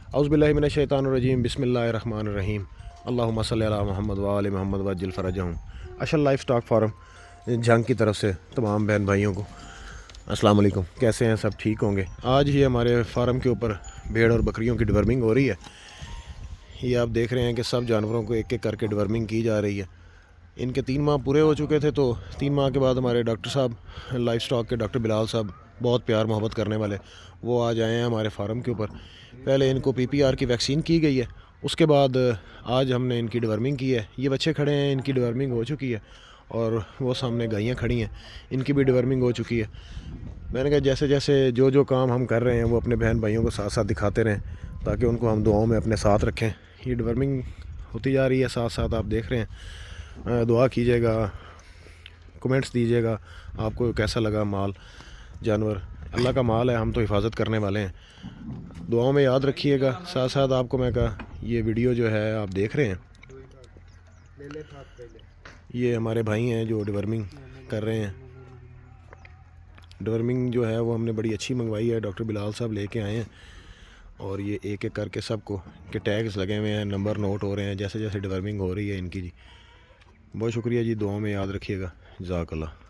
اعوذ باللہ من الشیطان الرجیم بسم اللہ الرحمن الرحیم اللہم صلی علی محمد وآل محمد وعجل فرجہم۔ اشل لائف سٹاک فارم جھنگ کی طرف سے تمام بہن بھائیوں کو السلام علیکم، کیسے ہیں؟ سب ٹھیک ہوں گے؟ آج ہی ہمارے فارم کے اوپر بھیڑ اور بکریوں کی ڈورمنگ ہو رہی ہے۔ یہ آپ دیکھ رہے ہیں کہ سب جانوروں کو ایک ایک کر کے ڈورمنگ کی جا رہی ہے۔ ان کے 3 ماہ پورے ہو چکے تھے، تو 3 ماہ کے بعد ہمارے ڈاکٹر صاحب لائف سٹاک کے ڈاکٹر بلال صاحب، بہت پیار محبت کرنے والے، وہ آج آئے ہیں ہمارے فارم کے اوپر۔ پہلے ان کو PPR کی ویکسین کی گئی ہے، اس کے بعد آج ہم نے ان کی ڈورمنگ کی ہے۔ یہ بچے کھڑے ہیں، ان کی ڈورمنگ ہو چکی ہے، اور وہ سامنے گائیاں کھڑی ہیں، ان کی بھی ڈورمنگ ہو چکی ہے۔ میں نے کہا جیسے جیسے جو کام ہم کر رہے ہیں وہ اپنے بہن بھائیوں کو ساتھ ساتھ دکھاتے رہیں، تاکہ ان کو ہم دعاؤں میں اپنے ساتھ رکھیں۔ یہ ڈورمنگ ہوتی جا رہی ہے، ساتھ ساتھ آپ دیکھ رہے ہیں۔ دعا کیجیے گا، کمنٹس دیجیے گا آپ کو کیسا لگا مال جانور۔ اللہ کا مال ہے، ہم تو حفاظت کرنے والے ہیں۔ دعاؤں میں یاد رکھیے گا۔ ساتھ ساتھ آپ کو میں کہا یہ ویڈیو جو ہے آپ دیکھ رہے ہیں، یہ ہمارے بھائی ہیں جو ڈورمنگ کر رہے ہیں۔ ڈورمنگ جو ہے وہ ہم نے بڑی اچھی منگوائی ہے، ڈاکٹر بلال صاحب لے کے آئے ہیں، اور یہ ایک ایک کر کے سب کو کے ٹیگز لگے ہوئے ہیں، نمبر نوٹ ہو رہے ہیں جیسے جیسے ڈورمنگ ہو رہی ہے ان کی۔ جی بہت شکریہ جی، دعاؤں میں یاد رکھیے گا، جزاک اللہ۔